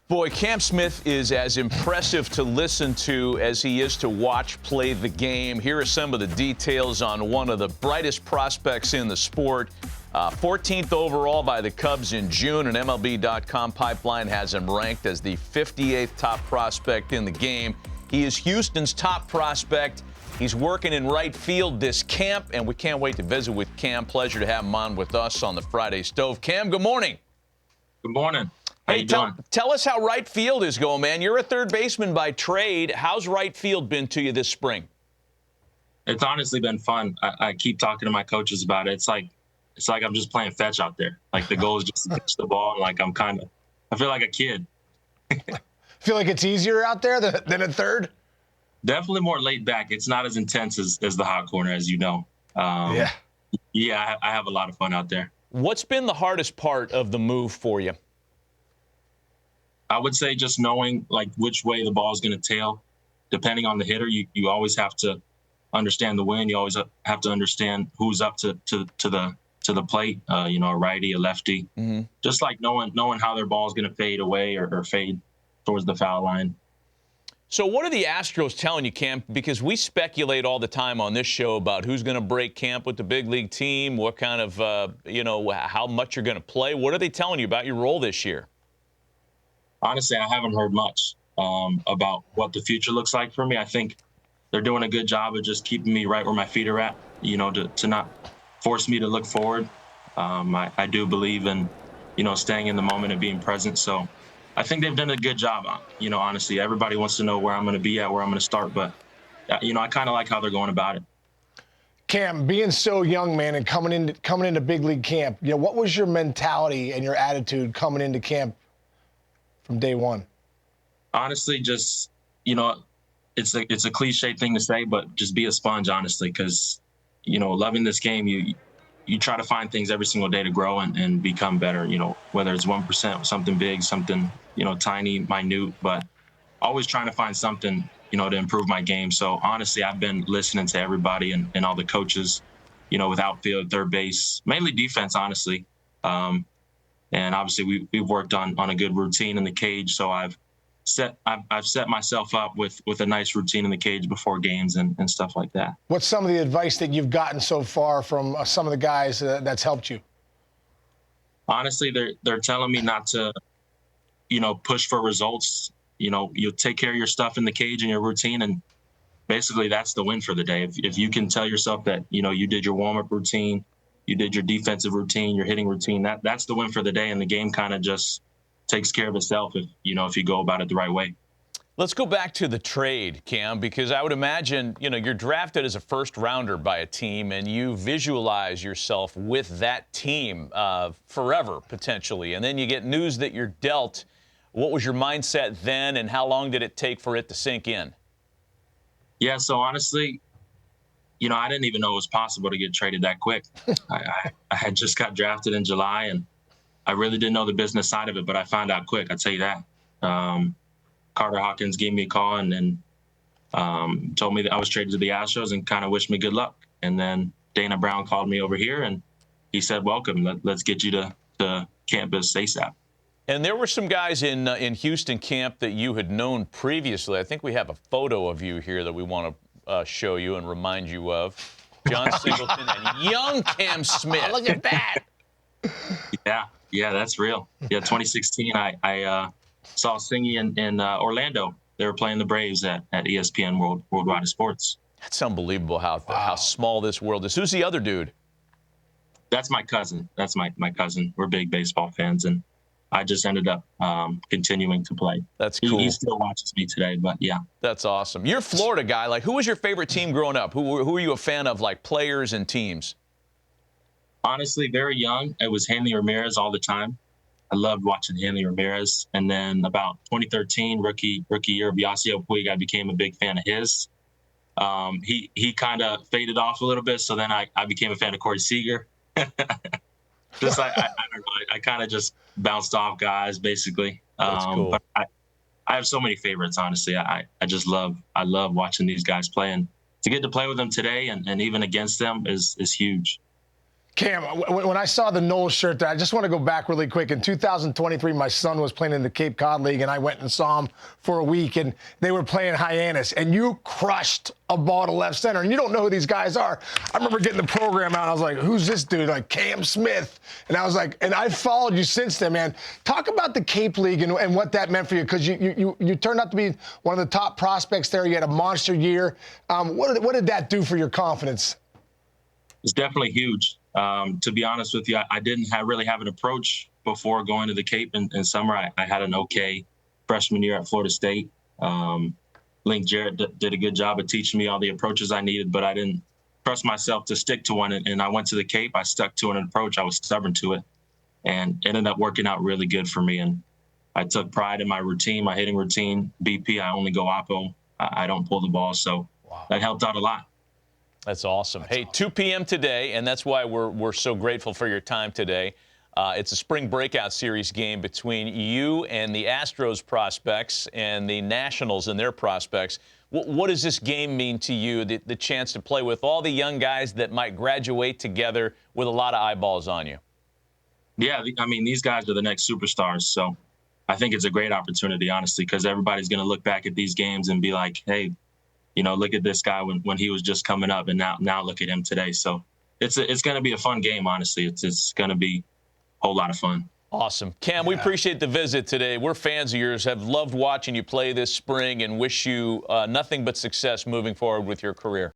Boy, Cam Smith is as impressive to listen to as he is to watch play the game. Here are some of the details on one of the brightest prospects in the sport. 14th overall by the Cubs in June, and MLB.com pipeline has him ranked as the 58th top prospect in the game. He is Houston's top prospect. He's working in right field this camp, and we can't wait to visit with Cam. Pleasure to have him on with us on the Friday Stove. Cam, good morning. Good morning. Hey, tell us how right field is going, man. You're a third baseman by trade. How's right field been to you this spring? It's honestly been fun. I keep talking to my coaches about it. It's like I'm just playing fetch out there. Like the goal is just to catch the ball, and like I feel like a kid. Feel like it's easier out there than at third? Definitely more laid back. It's not as intense as the hot corner, as you know. Yeah, I have a lot of fun out there. What's been the hardest part of the move for you? I would say just knowing like which way the ball is going to tail. Depending on the hitter, you always have to understand the wind. You always have to understand who's up to the plate. A righty, a lefty. Mm-hmm. Just like knowing how their ball is going to fade away or fade towards the foul line. So what are the Astros telling you, Cam? Because we speculate all the time on this show about who's going to break camp with the big league team, what kind of, how much you're going to play. What are they telling you about your role this year? Honestly, I haven't heard much about what the future looks like for me. I think they're doing a good job of just keeping me right where my feet are at, to not force me to look forward. I do believe in, staying in the moment and being present. So I think they've done a good job. Honestly, everybody wants to know where I'm going to be at, where I'm going to start. But, I kind of like how they're going about it. Cam, being so young, man, and coming into big league camp, what was your mentality and your attitude coming into camp from day one? Honestly, just, it's a cliche thing to say, but just be a sponge, honestly, because, loving this game, you try to find things every single day to grow and become better, whether it's 1%, something big, something, tiny, minute, but always trying to find something, to improve my game. So honestly, I've been listening to everybody and all the coaches, with outfield, third base, mainly defense, honestly. And obviously we've worked on a good routine in the cage. So I've set myself up with a nice routine in the cage before games and stuff like that. What's some of the advice that you've gotten so far from some of the guys that's helped you? Honestly, they're telling me not to, push for results. You'll take care of your stuff in the cage and your routine, and basically that's the win for the day. If you can tell yourself that, you did your warm-up routine, you did your defensive routine, your hitting routine, that's the win for the day, and the game kind of just takes care of itself if you go about it the right way. Let's go back to the trade, Cam, because I would imagine, you're drafted as a first rounder by a team and you visualize yourself with that team forever, potentially. And then you get news that you're dealt. What was your mindset then, and how long did it take for it to sink in? Yeah, so honestly, I didn't even know it was possible to get traded that quick. I had just got drafted in July, and I really didn't know the business side of it, but I found out quick, I'd tell you that. Carter Hawkins gave me a call and told me that I was traded to the Astros and kind of wished me good luck. And then Dana Brown called me over here, and he said, welcome, let's get you to campus ASAP. And there were some guys in Houston camp that you had known previously. I think we have a photo of you here that we want to show you and remind you of. John Singleton and young Cam Smith. Look at that. Yeah, that's real. Yeah, 2016, I saw Singy in Orlando. They were playing the Braves at ESPN Worldwide Sports. That's unbelievable how small this world is. Who's the other dude? That's my cousin. That's my cousin. We're big baseball fans, and I just ended up continuing to play. That's cool. He still watches me today, but yeah. That's awesome. You're a Florida guy. Like, who was your favorite team growing up? Who were you a fan of, like players and teams? Honestly, very young, it was Hanley Ramirez all the time. I loved watching Hanley Ramirez. And then about 2013, rookie year of Yasiel Puig, I became a big fan of his. He kind of faded off a little bit, so then I became a fan of Corey Seager. I don't know. I kind of just bounced off guys, basically. That's cool. But I have so many favorites, honestly. I love watching these guys play. And to get to play with them today and even against them is huge. Cam, when I saw the Knowles shirt there, I just want to go back really quick. In 2023, my son was playing in the Cape Cod League, and I went and saw him for a week, and they were playing Hyannis, and you crushed a ball to left center, and you don't know who these guys are. I remember getting the program out, and I was like, who's this dude? Like, Cam Smith. And I was like, and I've followed you since then, man. Talk about the Cape League and what that meant for you, because you turned out to be one of the top prospects there. You had a monster year. What did that do for your confidence? It's definitely huge. To be honest with you, I didn't really have an approach before going to the Cape in summer. I had an okay freshman year at Florida State. Link Jarrett did a good job of teaching me all the approaches I needed, but I didn't trust myself to stick to one. And I went to the Cape. I stuck to an approach. I was stubborn to it, and it ended up working out really good for me. And I took pride in my routine, my hitting routine. BP, I only go oppo. I don't pull the ball, so that helped out a lot. That's awesome. Hey, 2 p.m. today, and that's why we're so grateful for your time today. It's a spring breakout series game between you and the Astros prospects and the Nationals and their prospects. What does this game mean to you, the chance to play with all the young guys that might graduate together with a lot of eyeballs on you? Yeah, I mean, these guys are the next superstars, so I think it's a great opportunity, honestly, because everybody's going to look back at these games and be like, hey, you know, look at this guy when he was just coming up, and now look at him today. So it's going to be a fun game, honestly. It's going to be a whole lot of fun. Awesome. Cam, we appreciate the visit today. We're fans of yours, have loved watching you play this spring, and wish you nothing but success moving forward with your career.